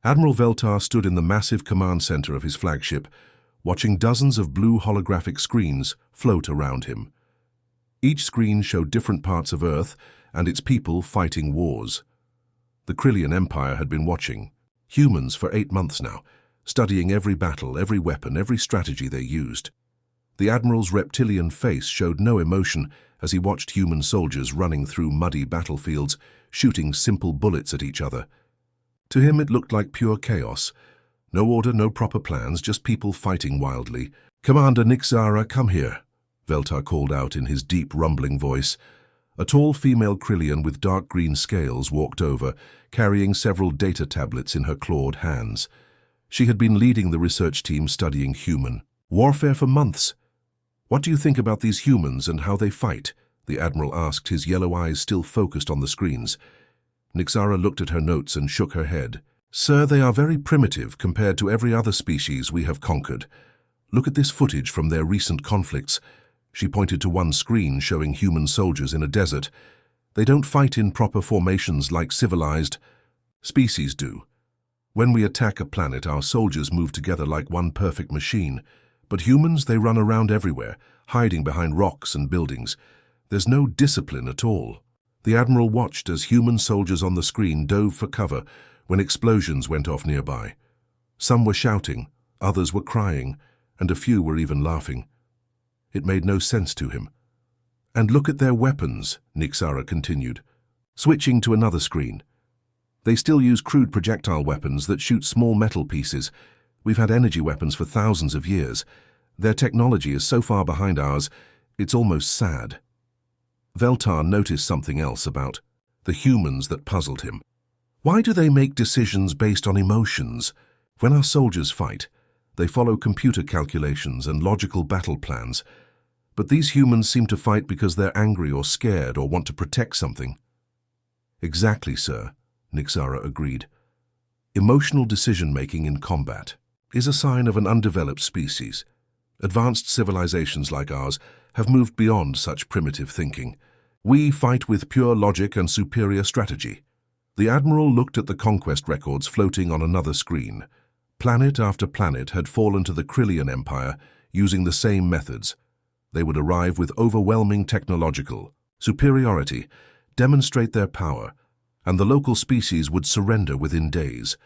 Admiral Veltar stood in the massive command center of his flagship, watching dozens of blue holographic screens float around him. Each screen showed different parts of Earth and its people fighting wars. The Krillian Empire had been watching, humans for 8 months now, studying every battle, every weapon, every strategy they used. The Admiral's reptilian face showed no emotion as he watched human soldiers running through muddy battlefields, shooting simple bullets at each other. To him it looked like pure chaos. No order, no proper plans, just people fighting wildly. "Commander Nixara, come here," Veltar called out in his deep, rumbling voice. A tall female Krillian with dark green scales walked over, carrying several data tablets in her clawed hands. She had been leading the research team studying human warfare for months. "What do you think about these humans and how they fight?" the Admiral asked, his yellow eyes still focused on the screens. Nixara looked at her notes and shook her head. "Sir, they are very primitive compared to every other species we have conquered. Look at this footage from their recent conflicts." She pointed to one screen showing human soldiers in a desert. "They don't fight in proper formations like civilized species do. When we attack a planet, our soldiers move together like one perfect machine. But humans, they run around everywhere, hiding behind rocks and buildings. There's no discipline at all." The Admiral watched as human soldiers on the screen dove for cover when explosions went off nearby. Some were shouting, others were crying, and a few were even laughing. It made no sense to him. "And look at their weapons," Nixara continued, switching to another screen. "They still use crude projectile weapons that shoot small metal pieces. We've had energy weapons for thousands of years. Their technology is so far behind ours, it's almost sad." Veltar noticed something else about the humans that puzzled him. Why do they make decisions based on emotions? When our soldiers fight, they follow computer calculations and logical battle plans. But these humans seem to fight because they're angry or scared or want to protect something. "Exactly, sir," Nixara agreed. "Emotional decision-making in combat is a sign of an undeveloped species. Advanced civilizations like ours have moved beyond such primitive thinking. We fight with pure logic and superior strategy." The Admiral looked at the conquest records floating on another screen. Planet after planet had fallen to the Krillian Empire using the same methods. They would arrive with overwhelming technological superiority, demonstrate their power, and the local species would surrender within days.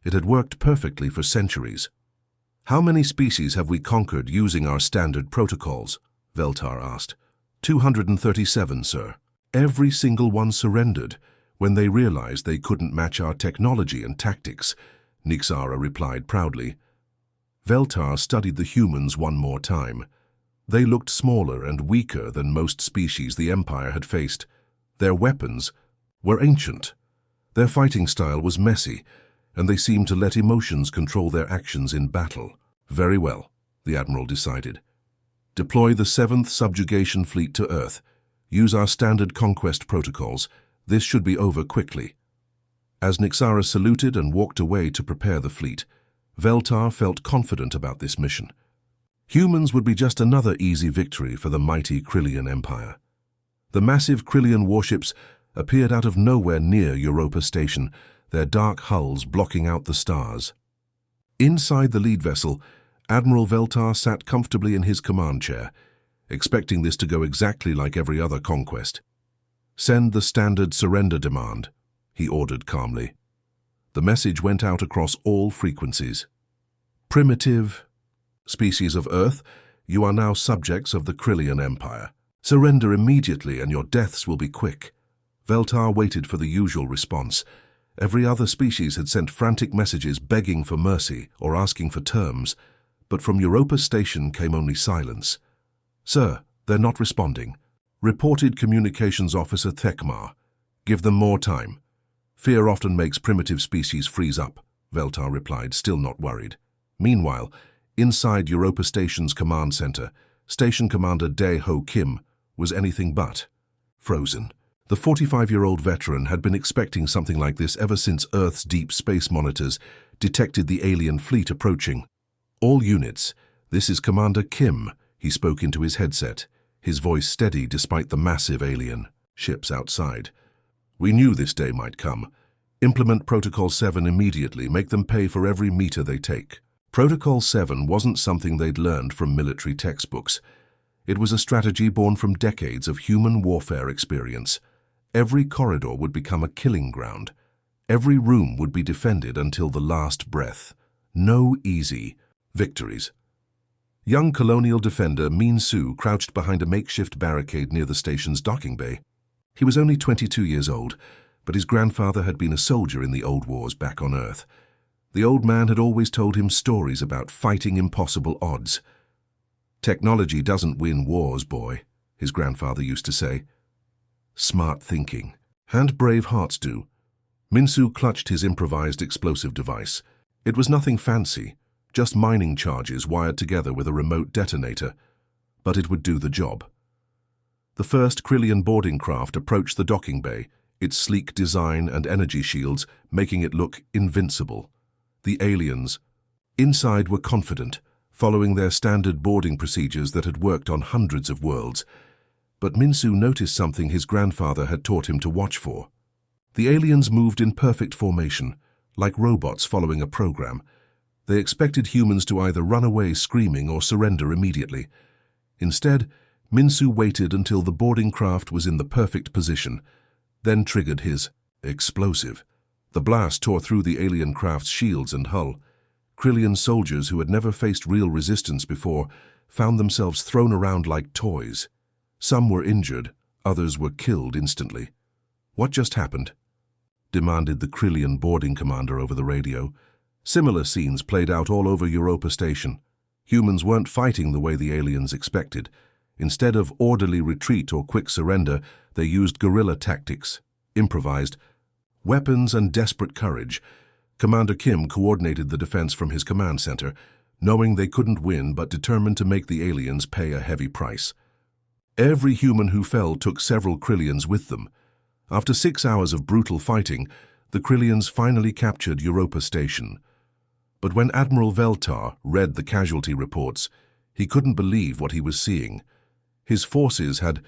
It had worked perfectly for centuries. "How many species have we conquered using our standard protocols?" Veltar asked. 237, sir. Every single one surrendered when they realized they couldn't match our technology and tactics," Nixara replied proudly. Veltar studied the humans one more time. They looked smaller and weaker than most species the Empire had faced. Their weapons were ancient. Their fighting style was messy, and they seemed to let emotions control their actions in battle. "Very well," the Admiral decided. "Deploy the 7th Subjugation Fleet to Earth. Use our standard conquest protocols. This should be over quickly." As Nixara saluted and walked away to prepare the fleet, Veltar felt confident about this mission. Humans would be just another easy victory for the mighty Krillian Empire. The massive Krillian warships appeared out of nowhere near Europa Station, their dark hulls blocking out the stars. Inside the lead vessel, Admiral Veltar sat comfortably in his command chair, expecting this to go exactly like every other conquest. "Send the standard surrender demand," he ordered calmly. The message went out across all frequencies. "Primitive species of Earth, you are now subjects of the Krillian Empire. Surrender immediately and your deaths will be quick." Veltar waited for the usual response. Every other species had sent frantic messages begging for mercy or asking for terms, but from Europa Station came only silence. "Sir, they're not responding," reported Communications Officer Thekmar. "Give them more time." "Fear often makes primitive species freeze up," Veltar replied, still not worried. Meanwhile, inside Europa Station's command center, Station Commander Dae Ho Kim was anything but frozen. The 45-year-old veteran had been expecting something like this ever since Earth's deep space monitors detected the alien fleet approaching. "All units, this is Commander Kim," he spoke into his headset, his voice steady despite the massive alien ships outside. "We knew this day might come. Implement Protocol 7 immediately. Make them pay for every meter they take. Protocol 7 wasn't something they'd learned from military textbooks. It was a strategy born from decades of human warfare experience. Every corridor would become a killing ground. Every room would be defended until the last breath. No easy victories. Young colonial defender Min Su crouched behind a makeshift barricade near the station's docking bay. He was only 22 years old, but his grandfather had been a soldier in the old wars back on Earth. The old man had always told him stories about fighting impossible odds. "Technology doesn't win wars, boy," his grandfather used to say. "Smart thinking. And brave hearts do." Min Su clutched his improvised explosive device. It was nothing fancy, just mining charges wired together with a remote detonator, but it would do the job. The first Krillian boarding craft approached the docking bay, its sleek design and energy shields making it look invincible. The aliens inside were confident, following their standard boarding procedures that had worked on hundreds of worlds. But Min Su noticed something his grandfather had taught him to watch for. The aliens moved in perfect formation, like robots following a program. They expected humans to either run away screaming or surrender immediately. Instead, Min Su waited until the boarding craft was in the perfect position, then triggered his explosive. The blast tore through the alien craft's shields and hull. Krillian soldiers who had never faced real resistance before found themselves thrown around like toys. Some were injured, others were killed instantly. "What just happened?" demanded the Krillian boarding commander over the radio. Similar scenes played out all over Europa Station. Humans weren't fighting the way the aliens expected. Instead of orderly retreat or quick surrender, they used guerrilla tactics, improvised weapons and desperate courage. Commander Kim coordinated the defense from his command center, knowing they couldn't win but determined to make the aliens pay a heavy price. Every human who fell took several Krillians with them. After 6 hours of brutal fighting, the Krillians finally captured Europa Station. But when Admiral Veltar read the casualty reports, he couldn't believe what he was seeing. His forces had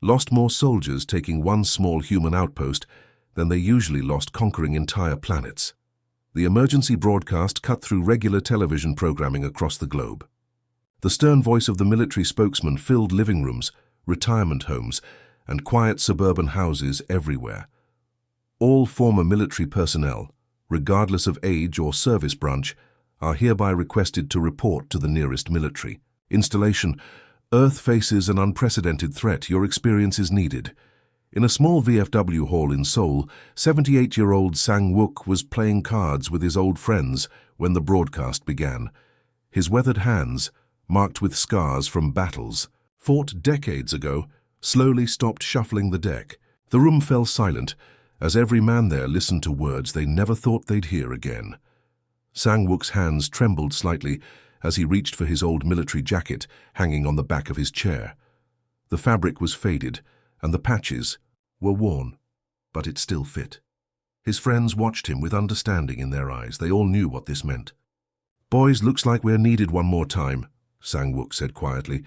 lost more soldiers taking one small human outpost than they usually lost conquering entire planets. The emergency broadcast cut through regular television programming across the globe. The stern voice of the military spokesman filled living rooms, retirement homes, and quiet suburban houses everywhere. All former military personnel, regardless of age or service branch, are hereby requested to report to the nearest military installation. Earth faces an unprecedented threat. Your experience is needed. In a small VFW hall in Seoul, 78-year-old Sang-wook was playing cards with his old friends when the broadcast began. His weathered hands, marked with scars from battles fought decades ago, slowly stopped shuffling the deck. The room fell silent, as every man there listened to words they never thought they'd hear again. Sang-wook's hands trembled slightly as he reached for his old military jacket hanging on the back of his chair. The fabric was faded, and the patches were worn, but it still fit. His friends watched him with understanding in their eyes. They all knew what this meant. "Boys, looks like we're needed one more time," Sang-wook said quietly,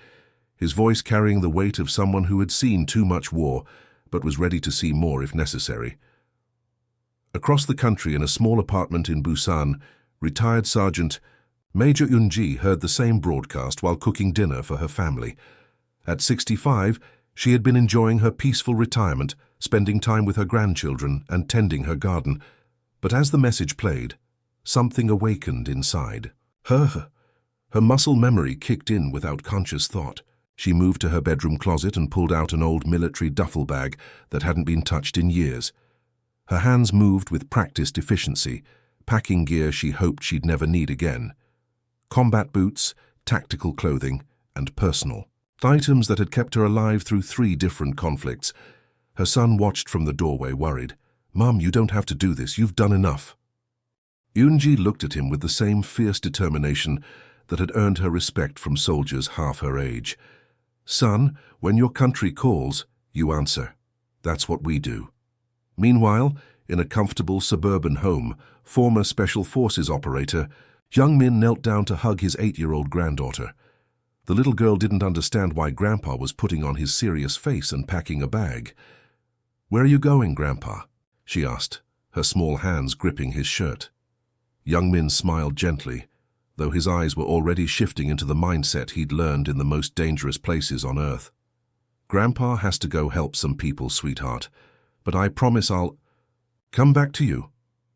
his voice carrying the weight of someone who had seen too much war, but was ready to see more if necessary. Across the country in a small apartment in Busan, retired Sergeant Major Eun-ji heard the same broadcast while cooking dinner for her family. At 65, she had been enjoying her peaceful retirement, spending time with her grandchildren and tending her garden. But as the message played, something awakened inside. Her muscle memory kicked in without conscious thought. She moved to her bedroom closet and pulled out an old military duffel bag that hadn't been touched in years. Her hands moved with practiced efficiency, packing gear she hoped she'd never need again. Combat boots, tactical clothing, and personal items that had kept her alive through 3 different conflicts. Her son watched from the doorway, worried. "Mom, you don't have to do this. You've done enough." Eun-ji looked at him with the same fierce determination that had earned her respect from soldiers half her age. "Son, when your country calls, you answer. That's what we do." Meanwhile, in a comfortable suburban home, former Special Forces operator Young Min knelt down to hug his 8-year-old granddaughter. The little girl didn't understand why Grandpa was putting on his serious face and packing a bag. "Where are you going, Grandpa?" she asked, her small hands gripping his shirt. Young Min smiled gently, though his eyes were already shifting into the mindset he'd learned in the most dangerous places on Earth. "Grandpa has to go help some people, sweetheart, but I promise I'll come back to you."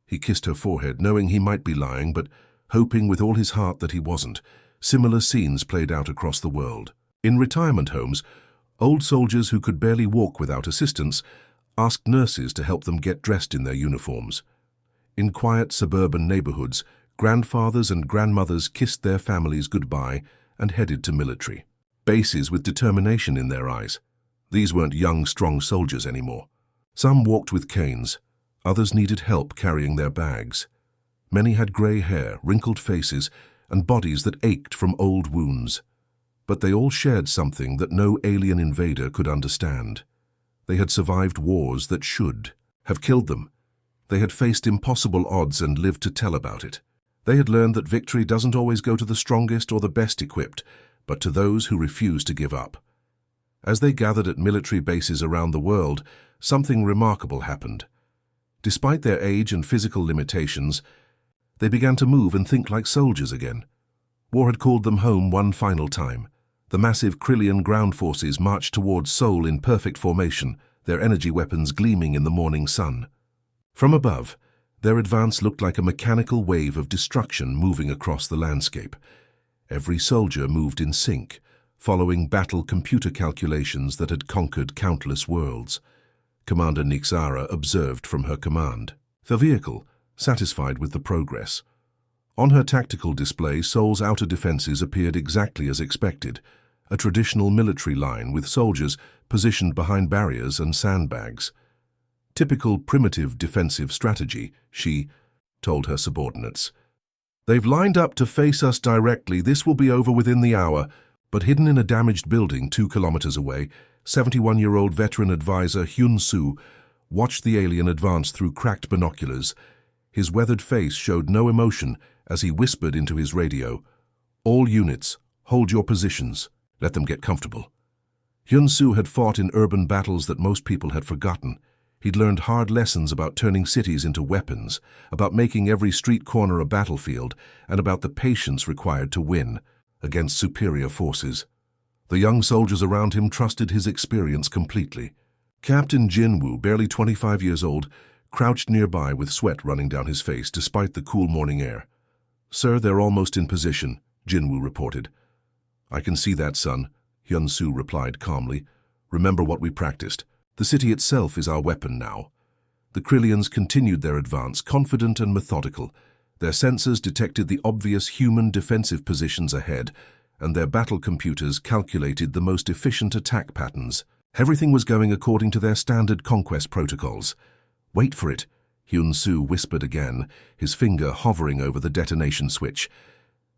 He kissed her forehead, knowing he might be lying, but hoping with all his heart that he wasn't. Similar scenes played out across the world. In retirement homes, old soldiers who could barely walk without assistance asked nurses to help them get dressed in their uniforms. In quiet suburban neighborhoods, grandfathers and grandmothers kissed their families goodbye and headed to military bases with determination in their eyes. These weren't young, strong soldiers anymore. Some walked with canes. Others needed help carrying their bags. Many had gray hair, wrinkled faces, and bodies that ached from old wounds. But they all shared something that no alien invader could understand. They had survived wars that should have killed them. They had faced impossible odds and lived to tell about it. They had learned that victory doesn't always go to the strongest or the best equipped, but to those who refuse to give up. As they gathered at military bases around the world, something remarkable happened. Despite their age and physical limitations, they began to move and think like soldiers again. War had called them home one final time. The massive Krillian ground forces marched towards Seoul in perfect formation, their energy weapons gleaming in the morning sun. From above, their advance looked like a mechanical wave of destruction moving across the landscape. Every soldier moved in sync, following battle computer calculations that had conquered countless worlds. Commander Nixara observed from her command, the vehicle, satisfied with the progress. On her tactical display, Seoul's outer defenses appeared exactly as expected, a traditional military line with soldiers positioned behind barriers and sandbags. Typical primitive defensive strategy, she told her subordinates. "They've lined up to face us directly. This will be over within the hour." But hidden in a damaged building 2 kilometers away, 71-year-old veteran advisor Hyun Soo watched the alien advance through cracked binoculars. His weathered face showed no emotion as he whispered into his radio, "All units, hold your positions. Let them get comfortable." Hyun Soo had fought in urban battles that most people had forgotten. He'd learned hard lessons about turning cities into weapons, about making every street corner a battlefield, and about the patience required to win against superior forces. The young soldiers around him trusted his experience completely. Captain Jinwoo, barely 25 years old, crouched nearby with sweat running down his face despite the cool morning air. "Sir, they're almost in position," Jinwoo reported. "I can see that, son," Hyun Soo replied calmly. "Remember what we practiced. The city itself is our weapon now." The Krillians continued their advance, confident and methodical. Their sensors detected the obvious human defensive positions ahead, and their battle computers calculated the most efficient attack patterns. Everything was going according to their standard conquest protocols. "Wait for it," Hyun Soo whispered again, his finger hovering over the detonation switch.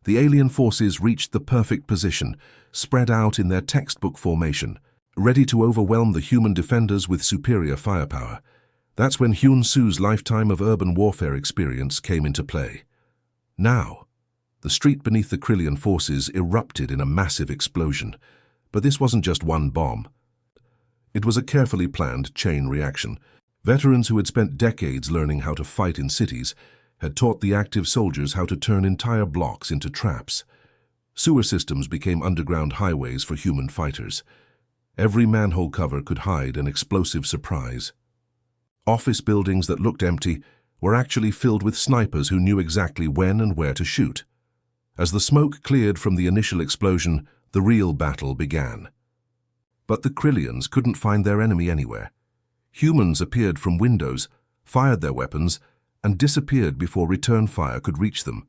The alien forces reached the perfect position, spread out in their textbook formation, ready to overwhelm the human defenders with superior firepower. That's when Hyun Soo's lifetime of urban warfare experience came into play. Now, the street beneath the Krillian forces erupted in a massive explosion. But this wasn't just one bomb. It was a carefully planned chain reaction. Veterans who had spent decades learning how to fight in cities had taught the active soldiers how to turn entire blocks into traps. Sewer systems became underground highways for human fighters. Every manhole cover could hide an explosive surprise. Office buildings that looked empty were actually filled with snipers who knew exactly when and where to shoot. As the smoke cleared from the initial explosion, the real battle began. But the Krillians couldn't find their enemy anywhere. Humans appeared from windows, fired their weapons, and disappeared before return fire could reach them.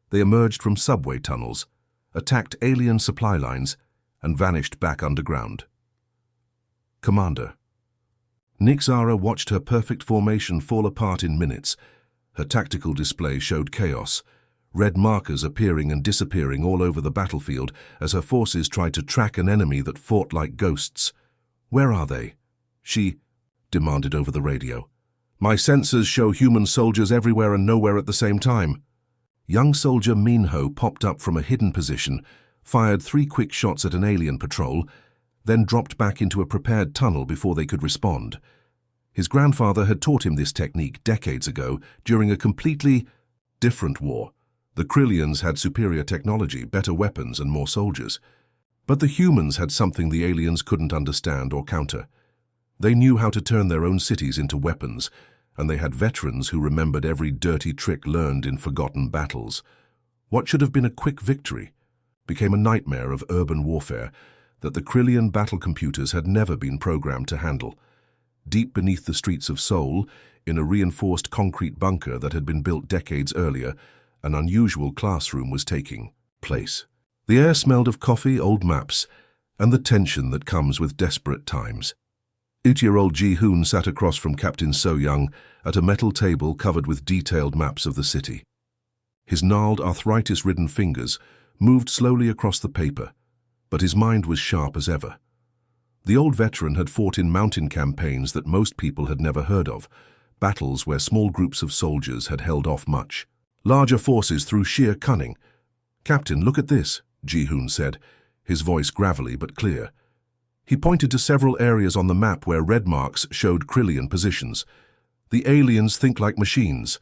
They emerged from subway tunnels, attacked alien supply lines, and vanished back underground. Commander. Nixara watched her perfect formation fall apart in minutes. Her tactical display showed chaos, red markers appearing and disappearing all over the battlefield as her forces tried to track an enemy that fought like ghosts. "Where are they?" she demanded over the radio. "My sensors show human soldiers everywhere and nowhere at the same time." Young soldier Minho popped up from a hidden position, fired 3 quick shots at an alien patrol, then dropped back into a prepared tunnel before they could respond. His grandfather had taught him this technique decades ago during a completely different war. The Krillians had superior technology, better weapons, and more soldiers. But the humans had something the aliens couldn't understand or counter. They knew how to turn their own cities into weapons, and they had veterans who remembered every dirty trick learned in forgotten battles. What should have been a quick victory became a nightmare of urban warfare that the Krillian battle computers had never been programmed to handle. Deep beneath the streets of Seoul, in a reinforced concrete bunker that had been built decades earlier, an unusual classroom was taking place. The air smelled of coffee, old maps, and the tension that comes with desperate times. 8-year-old Ji-hoon sat across from Captain So-young at a metal table covered with detailed maps of the city. His gnarled, arthritis-ridden fingers moved slowly across the paper, but his mind was sharp as ever. The old veteran had fought in mountain campaigns that most people had never heard of, battles where small groups of soldiers had held off much larger forces through sheer cunning. "Captain, look at this," Ji-hoon said, his voice gravelly but clear. He pointed to several areas on the map where red marks showed Krillian positions. "The aliens think like machines.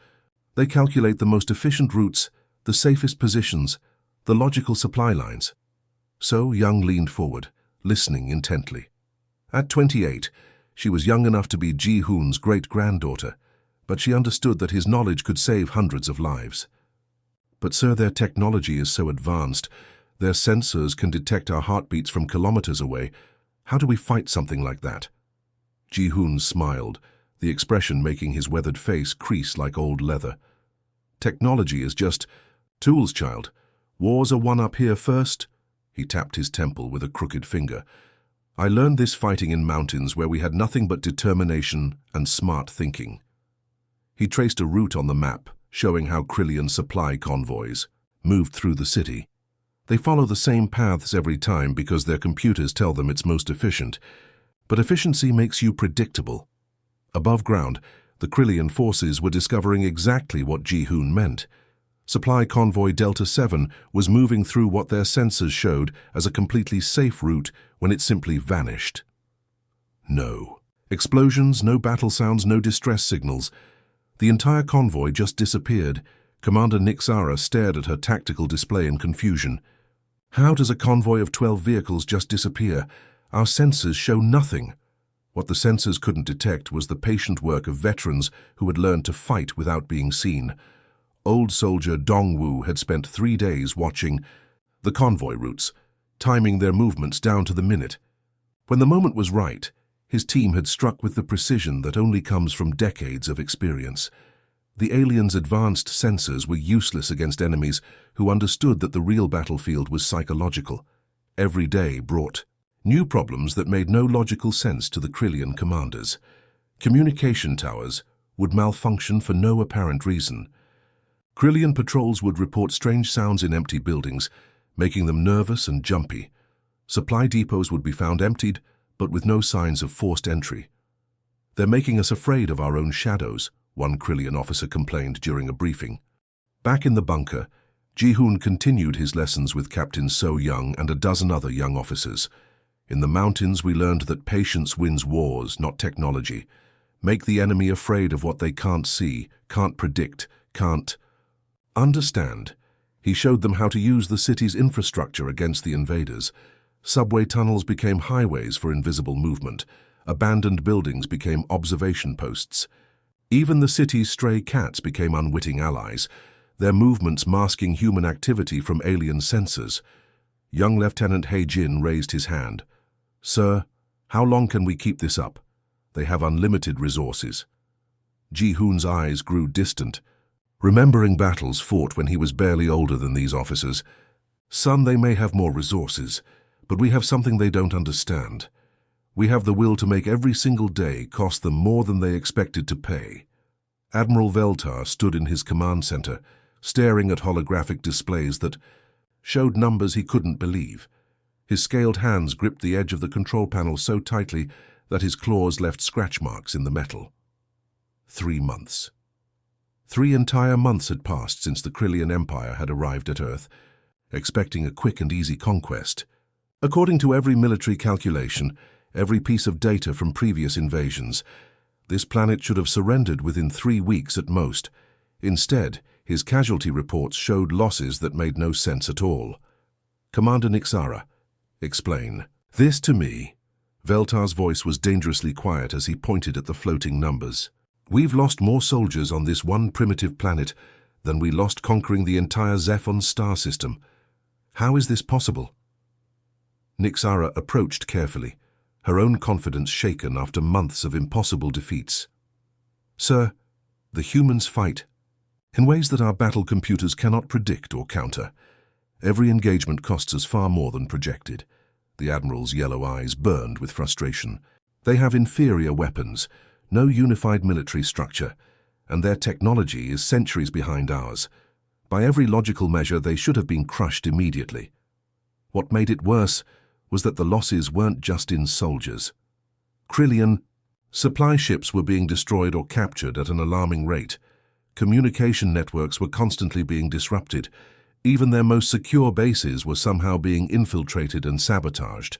They calculate the most efficient routes, the safest positions, the logical supply lines." So Young leaned forward, listening intently. At 28, she was young enough to be Ji-hoon's great-granddaughter, but she understood that his knowledge could save hundreds of lives. "But sir, their technology is so advanced. Their sensors can detect our heartbeats from kilometers away. How do we fight something like that?" Ji-hoon smiled, the expression making his weathered face crease like old leather. "Technology is just tools, child. Wars are won up here first." He tapped his temple with a crooked finger. "I learned this fighting in mountains where we had nothing but determination and smart thinking." He traced a route on the map, showing how Krillian supply convoys moved through the city. They follow the same paths every time because their computers tell them it's most efficient. But efficiency makes you predictable. Above ground, the Krillian forces were discovering exactly what Ji-hoon meant. Supply convoy Delta 7 was moving through what their sensors showed as a completely safe route when it simply vanished. No explosions, no battle sounds, no distress signals. The entire convoy just disappeared. Commander Nixara stared at her tactical display in confusion. "How does a convoy of 12 vehicles just disappear? Our sensors show nothing." What the sensors couldn't detect was the patient work of veterans who had learned to fight without being seen. Old soldier Dong-woo had spent 3 days watching the convoy routes, timing their movements down to the minute. When the moment was right, his team had struck with the precision that only comes from decades of experience. The aliens' advanced sensors were useless against enemies who understood that the real battlefield was psychological. Every day brought new problems that made no logical sense to the Krillian commanders. Communication towers would malfunction for no apparent reason. Krillian patrols would report strange sounds in empty buildings, making them nervous and jumpy. Supply depots would be found emptied, but with no signs of forced entry. "They're making us afraid of our own shadows," one Krillian officer complained during a briefing. Back in the bunker, Ji-hoon continued his lessons with Captain So-young and a dozen other young officers. "In the mountains we learned that patience wins wars, not technology. Make the enemy afraid of what they can't see, can't predict, can't understand." He showed them how to use the city's infrastructure against the invaders. Subway tunnels became highways for invisible movement. Abandoned buildings became observation posts. Even the city's stray cats became unwitting allies, their movements masking human activity from alien sensors. Young Lieutenant Hae-jin raised his hand. "Sir, how long can we keep this up? They have unlimited resources." Ji-hoon's eyes grew distant, remembering battles fought when he was barely older than these officers. "Son, they may have more resources, but we have something they don't understand. We have the will to make every single day cost them more than they expected to pay." Admiral Veltar stood in his command center, staring at holographic displays that showed numbers he couldn't believe. His scaled hands gripped the edge of the control panel so tightly that his claws left scratch marks in the metal. 3 months. 3 entire months had passed since the Krillian Empire had arrived at Earth, expecting a quick and easy conquest. According to every military calculation, every piece of data from previous invasions, This planet should have surrendered within 3 weeks at most. Instead, his casualty reports showed losses that made no sense at all. Commander Nixara, explain. This to me. Veltar's voice was dangerously quiet as he pointed at the floating numbers. We've lost more soldiers on this one primitive planet than we lost conquering the entire Zephon star system. How is this possible? Nixara approached carefully, her own confidence shaken after months of impossible defeats. Sir, the humans fight in ways that our battle computers cannot predict or counter. Every engagement costs us far more than projected. The Admiral's yellow eyes burned with frustration. They have inferior weapons, no unified military structure, and their technology is centuries behind ours. By every logical measure, they should have been crushed immediately. What made it worse was that the losses weren't just in soldiers. Krillian supply ships were being destroyed or captured at an alarming rate. Communication networks were constantly being disrupted. Even their most secure bases were somehow being infiltrated and sabotaged.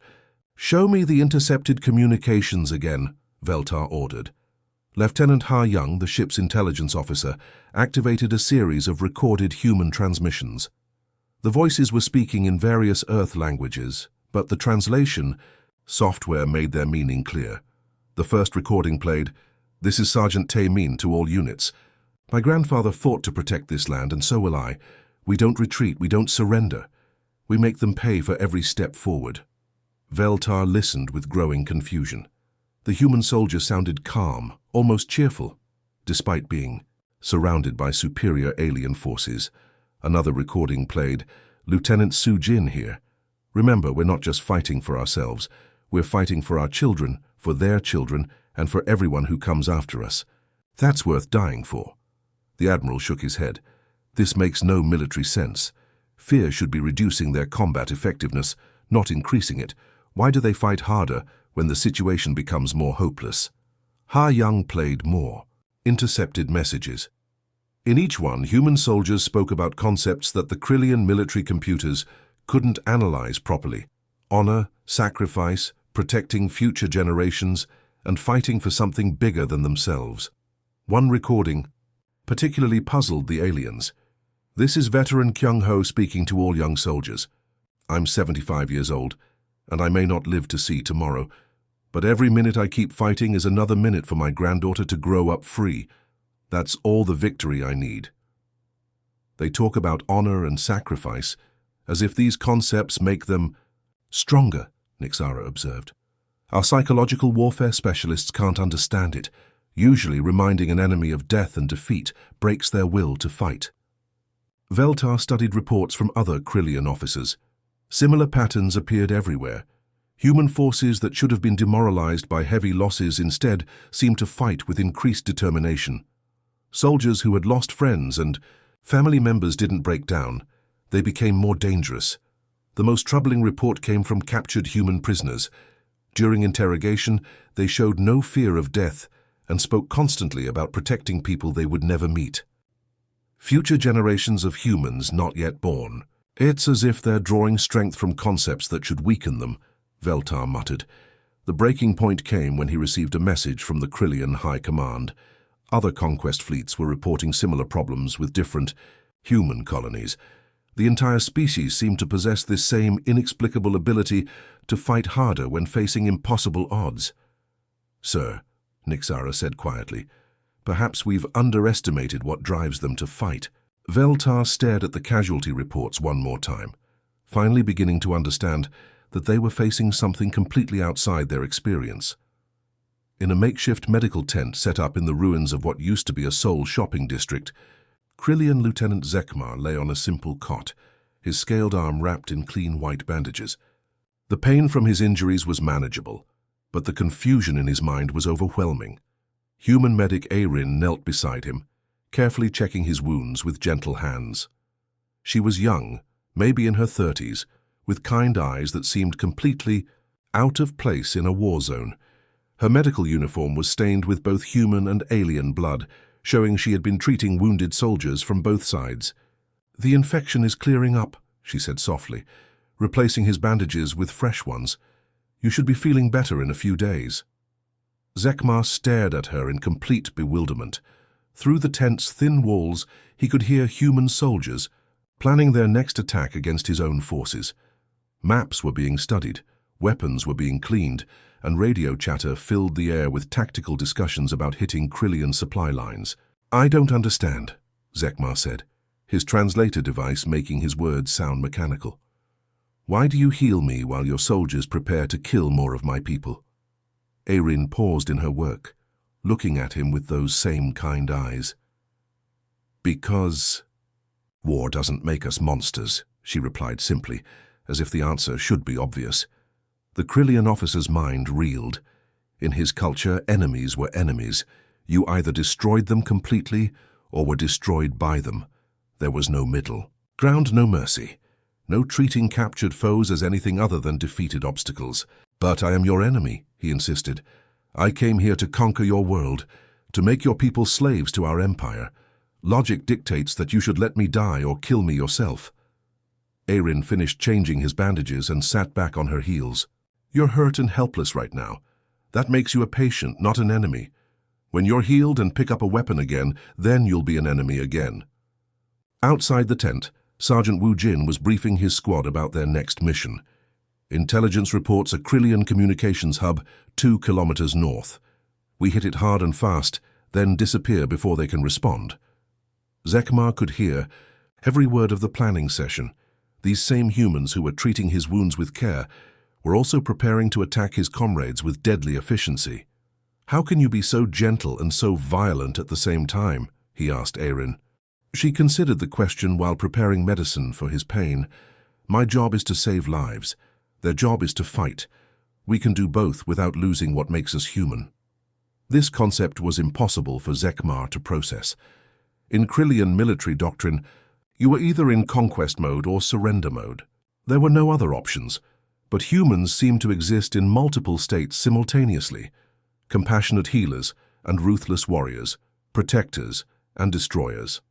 "Show me the intercepted communications again," Veltar ordered. Lieutenant Ha Young, the ship's intelligence officer, activated a series of recorded human transmissions. The voices were speaking in various Earth languages, but the translation software made their meaning clear. The first recording played, "This is Sergeant Taemin to all units. My grandfather fought to protect this land, and so will I. We don't retreat, we don't surrender. We make them pay for every step forward." Veltar listened with growing confusion. The human soldier sounded calm, almost cheerful, despite being surrounded by superior alien forces. Another recording played, "Lieutenant Su Jin here. Remember, we're not just fighting for ourselves. We're fighting for our children, for their children, and for everyone who comes after us. That's worth dying for." The Admiral shook his head. This makes no military sense. Fear should be reducing their combat effectiveness, not increasing it. Why do they fight harder when the situation becomes more hopeless? Ha Young played more intercepted messages. In each one, human soldiers spoke about concepts that the Krillian military computers couldn't analyze properly. Honor, sacrifice, protecting future generations, and fighting for something bigger than themselves. One recording particularly puzzled the aliens. "This is veteran Kyung-ho speaking to all young soldiers. I'm 75 years old, and I may not live to see tomorrow, but every minute I keep fighting is another minute for my granddaughter to grow up free. That's all the victory I need." They talk about honor and sacrifice, as if these concepts make them stronger, Nixara observed. "Our psychological warfare specialists can't understand it. Usually reminding an enemy of death and defeat breaks their will to fight." Veltar studied reports from other Krillian officers. Similar patterns appeared everywhere. Human forces that should have been demoralized by heavy losses instead seemed to fight with increased determination. Soldiers who had lost friends and family members didn't break down. They became more dangerous. The most troubling report came from captured human prisoners. During interrogation, they showed no fear of death and spoke constantly about protecting people they would never meet. Future generations of humans not yet born. It's as if they're drawing strength from concepts that should weaken them, Veltar muttered. The breaking point came when he received a message from the Krillian High Command. Other conquest fleets were reporting similar problems with different human colonies. The entire species seemed to possess this same inexplicable ability to fight harder when facing impossible odds. "Sir," Nixara said quietly, "perhaps we've underestimated what drives them to fight." Veltar stared at the casualty reports one more time, finally beginning to understand that they were facing something completely outside their experience. In a makeshift medical tent set up in the ruins of what used to be a Seoul shopping district, Krillian Lieutenant Zekmar lay on a simple cot, his scaled arm wrapped in clean white bandages. The pain from his injuries was manageable, but the confusion in his mind was overwhelming. Human medic Arin knelt beside him, carefully checking his wounds with gentle hands. She was young, maybe in her 30s, with kind eyes that seemed completely out of place in a war zone. Her medical uniform was stained with both human and alien blood, showing she had been treating wounded soldiers from both sides. "The infection is clearing up," she said softly, replacing his bandages with fresh ones. "You should be feeling better in a few days." Zekmar stared at her in complete bewilderment. Through the tent's thin walls, he could hear human soldiers planning their next attack against his own forces. Maps were being studied, weapons were being cleaned, and radio chatter filled the air with tactical discussions about hitting Krillian supply lines. "I don't understand," Zekmar said, his translator device making his words sound mechanical. "Why do you heal me while your soldiers prepare to kill more of my people?" Erin paused in her work, looking at him with those same kind eyes. "Because war doesn't make us monsters," she replied simply, as if the answer should be obvious. The Krillian officer's mind reeled. In his culture, enemies were enemies. You either destroyed them completely or were destroyed by them. There was no middle ground, no mercy. No treating captured foes as anything other than defeated obstacles. "But I am your enemy," he insisted. "I came here to conquer your world, to make your people slaves to our empire. Logic dictates that you should let me die or kill me yourself." Erin finished changing his bandages and sat back on her heels. "You're hurt and helpless right now. That makes you a patient, not an enemy. When you're healed and pick up a weapon again, then you'll be an enemy again." Outside the tent, Sergeant Wu Jin was briefing his squad about their next mission. "Intelligence reports a Krillian communications hub 2 kilometers north. We hit it hard and fast, then disappear before they can respond." Zekmar could hear every word of the planning session. These same humans who were treating his wounds with care were also preparing to attack his comrades with deadly efficiency. "How can you be so gentle and so violent at the same time?" he asked Erin. She considered the question while preparing medicine for his pain. "My job is to save lives. Their job is to fight. We can do both without losing what makes us human." This concept was impossible for Zekmar to process. In Krillian military doctrine, you were either in conquest mode or surrender mode. There were no other options, but humans seemed to exist in multiple states simultaneously: compassionate healers and ruthless warriors, protectors and destroyers.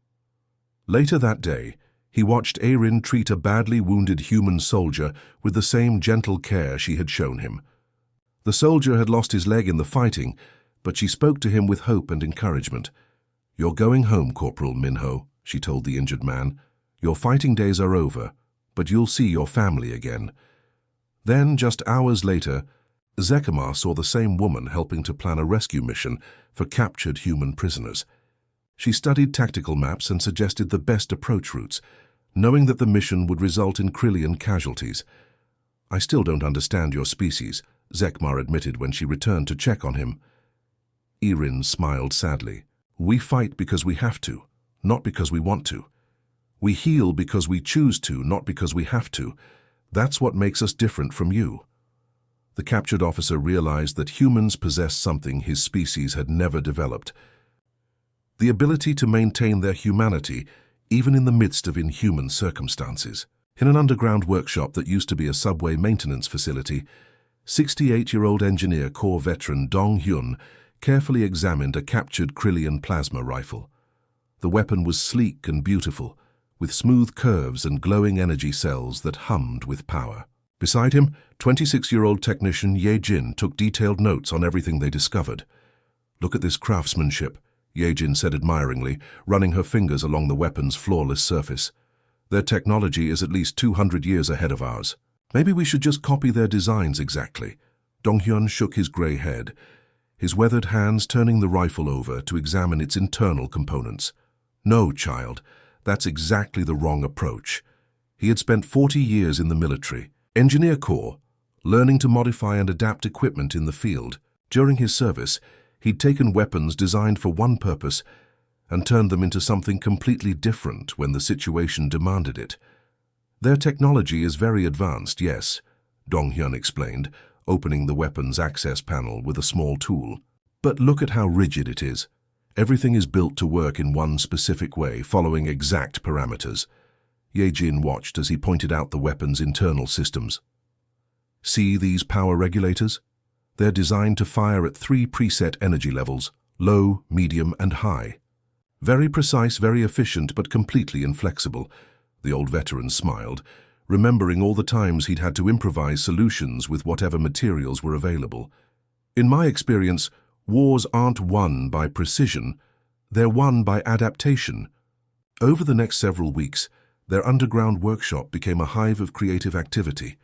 Later that day, he watched Erin treat a badly wounded human soldier with the same gentle care she had shown him. The soldier had lost his leg in the fighting, but she spoke to him with hope and encouragement. "You're going home, Corporal Minho," she told the injured man. "Your fighting days are over, but you'll see your family again." Then, just hours later, Zekmar saw the same woman helping to plan a rescue mission for captured human prisoners. She studied tactical maps and suggested the best approach routes, knowing that the mission would result in Krillian casualties. "I still don't understand your species," Zekmar admitted when she returned to check on him. Erin smiled sadly. "We fight because we have to, not because we want to. We heal because we choose to, not because we have to. That's what makes us different from you." The captured officer realized that humans possessed something his species had never developed: the ability to maintain their humanity even in the midst of inhuman circumstances. In an underground workshop that used to be a subway maintenance facility, 68-year-old engineer corps veteran Dong Hyun carefully examined a captured Krillian plasma rifle. The weapon was sleek and beautiful, with smooth curves and glowing energy cells that hummed with power. Beside him, 26-year-old technician Ye Jin took detailed notes on everything they discovered. "Look at this craftsmanship," Ye Jin said admiringly, running her fingers along the weapon's flawless surface. "Their technology is at least 200 years ahead of ours. Maybe we should just copy their designs exactly." Donghyun shook his grey head, his weathered hands turning the rifle over to examine its internal components. "No, child, that's exactly the wrong approach." He had spent 40 years in the military, engineer corps, learning to modify and adapt equipment in the field. During his service, he'd taken weapons designed for one purpose and turned them into something completely different when the situation demanded it. "Their technology is very advanced, yes," Donghyun explained, opening the weapon's access panel with a small tool. "But look at how rigid it is. Everything is built to work in one specific way, following exact parameters." Ye Jin watched as he pointed out the weapon's internal systems. "See these power regulators? They're designed to fire at 3 preset energy levels: low, medium, and high. Very precise, very efficient, but completely inflexible." The old veteran smiled, remembering all the times he'd had to improvise solutions with whatever materials were available. "In my experience, Wars aren't won by precision, they're won by adaptation. Over the next several weeks, their underground workshop became a hive of creative activity.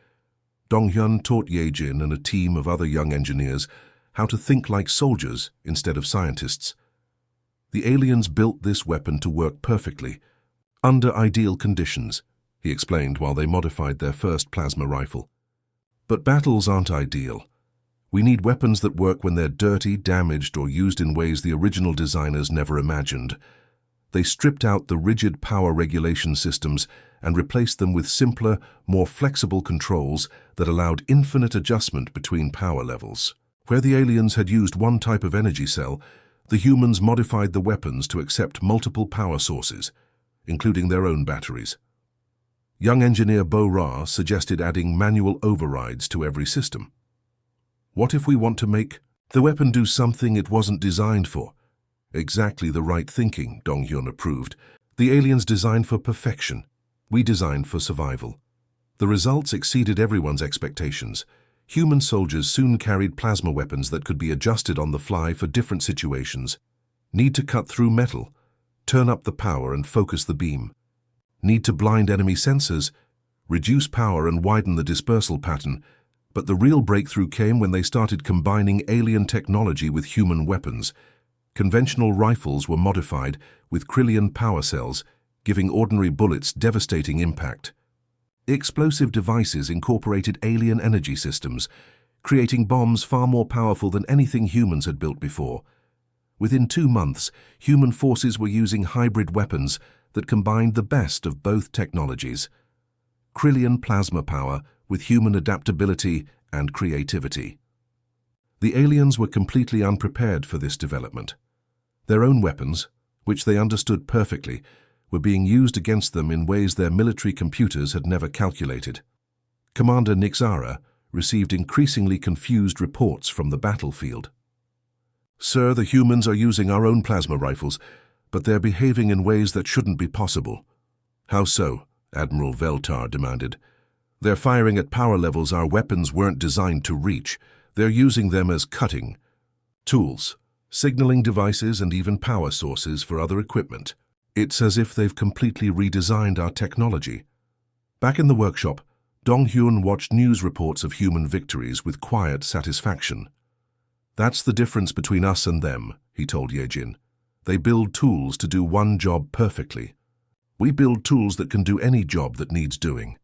Donghyun taught Yejin and a team of other young engineers how to think like soldiers instead of scientists. The aliens built this weapon to work perfectly, under ideal conditions, he explained while they modified their first plasma rifle. But battles aren't ideal. We need weapons that work when they're dirty, damaged, or used in ways the original designers never imagined. They stripped out the rigid power regulation systems and replaced them with simpler, more flexible controls that allowed infinite adjustment between power levels. Where the aliens had used one type of energy cell, the humans modified the weapons to accept multiple power sources, including their own batteries. Young engineer Bo Ra suggested adding manual overrides to every system. What if we want to make the weapon do something it wasn't designed for? Exactly the right thinking, Donghyun approved. The aliens designed for perfection. We designed for survival. The results exceeded everyone's expectations. Human soldiers soon carried plasma weapons that could be adjusted on the fly for different situations. Need to cut through metal, turn up the power and focus the beam. Need to blind enemy sensors, reduce power and widen the dispersal pattern. But the real breakthrough came when they started combining alien technology with human weapons. Conventional rifles were modified with Krillian power cells, giving ordinary bullets devastating impact. Explosive devices incorporated alien energy systems, creating bombs far more powerful than anything humans had built before. Within 2 months, human forces were using hybrid weapons that combined the best of both technologies. Krillian plasma power with human adaptability and creativity. The aliens were completely unprepared for this development. Their own weapons, which they understood perfectly, were being used against them in ways their military computers had never calculated. Commander Nixara received increasingly confused reports from the battlefield. "Sir, the humans are using our own plasma rifles, but they're behaving in ways that shouldn't be possible." "How so?" Admiral Veltar demanded. "They're firing at power levels our weapons weren't designed to reach. They're using them as cutting tools, signaling devices, and even power sources for other equipment. It's as if they've completely redesigned our technology." Back in the workshop, Donghyun watched news reports of human victories with quiet satisfaction. "That's the difference between us and them," he told Yejin. "They build tools to do one job perfectly. We build tools that can do any job that needs doing."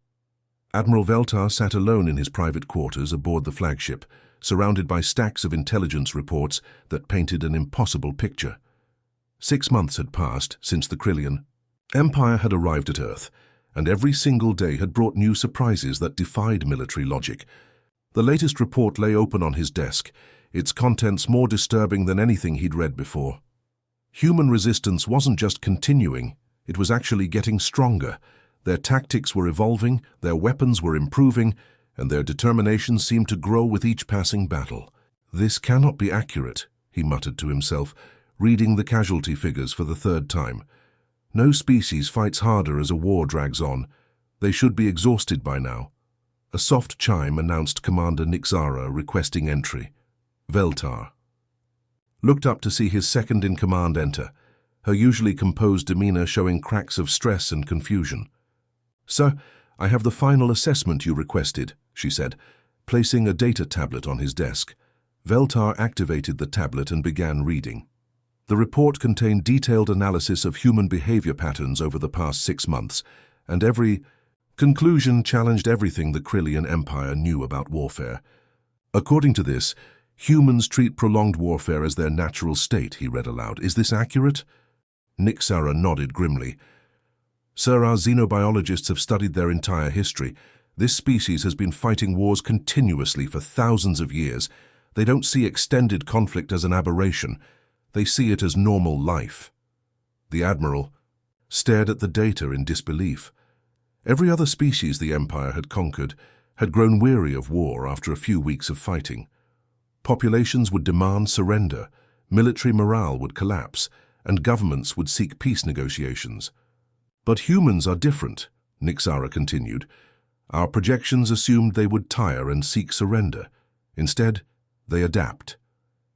Admiral Veltar sat alone in his private quarters aboard the flagship, surrounded by stacks of intelligence reports that painted an impossible picture. 6 months had passed since the Krillian Empire had arrived at Earth, and every single day had brought new surprises that defied military logic. The latest report lay open on his desk, its contents more disturbing than anything he'd read before. Human resistance wasn't just continuing, it was actually getting stronger. Their tactics were evolving, their weapons were improving, and their determination seemed to grow with each passing battle. "This cannot be accurate," he muttered to himself, reading the casualty figures for the 3rd time. "No species fights harder as a war drags on. They should be exhausted by now." A soft chime announced Commander Nixara requesting entry. Veltar looked up to see his second-in-command enter, her usually composed demeanor showing cracks of stress and confusion. "Sir, I have the final assessment you requested," she said, placing a data tablet on his desk. Veltar activated the tablet and began reading. The report contained detailed analysis of human behavior patterns over the past 6 months, and every conclusion challenged everything the Krillian Empire knew about warfare. "According to this, humans treat prolonged warfare as their natural state," he read aloud. "Is this accurate?" Nixara nodded grimly. "Sir, our xenobiologists have studied their entire history. This species has been fighting wars continuously for thousands of years. They don't see extended conflict as an aberration. They see it as normal life." The Admiral stared at the data in disbelief. Every other species the Empire had conquered had grown weary of war after a few weeks of fighting. Populations would demand surrender, military morale would collapse, and governments would seek peace negotiations. "But humans are different," Nixara continued. "Our projections assumed they would tire and seek surrender. Instead, they adapt.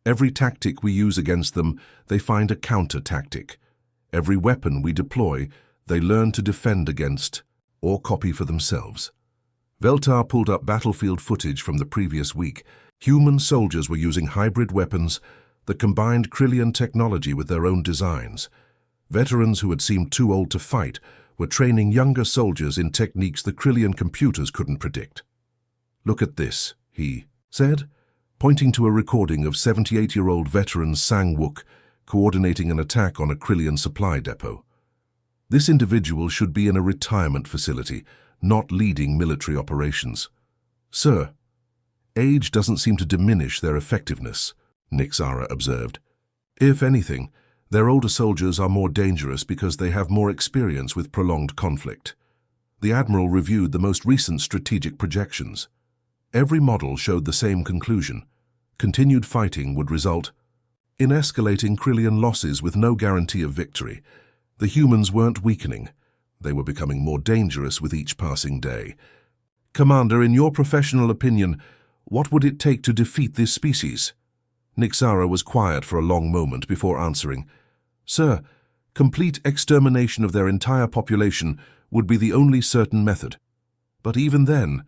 Every tactic we use against them, they find a counter-tactic. Every weapon we deploy, they learn to defend against or copy for themselves. Veltar pulled up battlefield footage from the previous week. Human soldiers were using hybrid weapons that combined Krillian technology with their own designs. Veterans who had seemed too old to fight were training younger soldiers in techniques the Krillian computers couldn't predict. "Look at this," he said, pointing to a recording of 78-year-old veteran Sang-Wook coordinating an attack on a Krillian supply depot. This individual should be in a retirement facility, not leading military operations. "Sir, age doesn't seem to diminish their effectiveness," Nixara observed. "If anything, their older soldiers are more dangerous because they have more experience with prolonged conflict." The Admiral reviewed the most recent strategic projections. Every model showed the same conclusion. Continued fighting would result in escalating Krillian losses with no guarantee of victory. The humans weren't weakening. They were becoming more dangerous with each passing day. "Commander, in your professional opinion, what would it take to defeat this species?" Nixara was quiet for a long moment before answering. "Sir, complete extermination of their entire population would be the only certain method. But even then,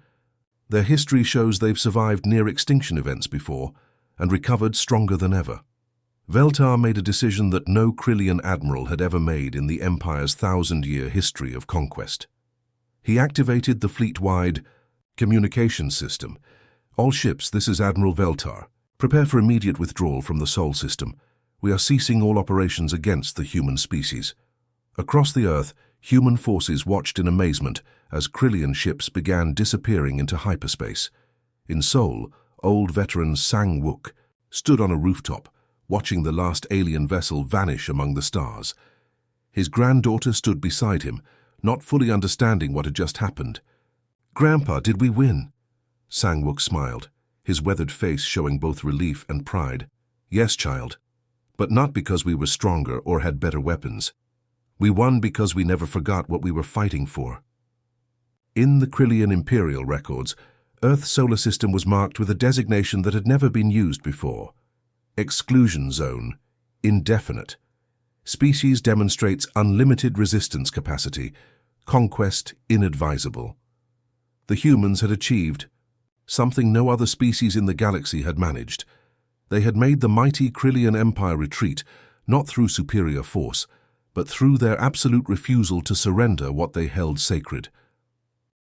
their history shows they've survived near-extinction events before and recovered stronger than ever." Veltar made a decision that no Krillian admiral had ever made in the Empire's 1,000-year history of conquest. He activated the fleet-wide communications system. "All ships, this is Admiral Veltar. Prepare for immediate withdrawal from the Sol system. We are ceasing all operations against the human species." Across the Earth, human forces watched in amazement as Krillian ships began disappearing into hyperspace. In Sol, old veteran Sang-Wook stood on a rooftop, watching the last alien vessel vanish among the stars. His granddaughter stood beside him, not fully understanding what had just happened. "Grandpa, did we win?" Sang-Wook smiled, his weathered face showing both relief and pride. "Yes, child, but not because we were stronger or had better weapons. We won because we never forgot what we were fighting for." In the Krillian Imperial records, Earth's solar system was marked with a designation that had never been used before. Exclusion Zone, indefinite. Species demonstrates unlimited resistance capacity. Conquest inadvisable. The humans had achieved something no other species in the galaxy had managed. They had made the mighty Krillian Empire retreat, not through superior force, but through their absolute refusal to surrender what they held sacred.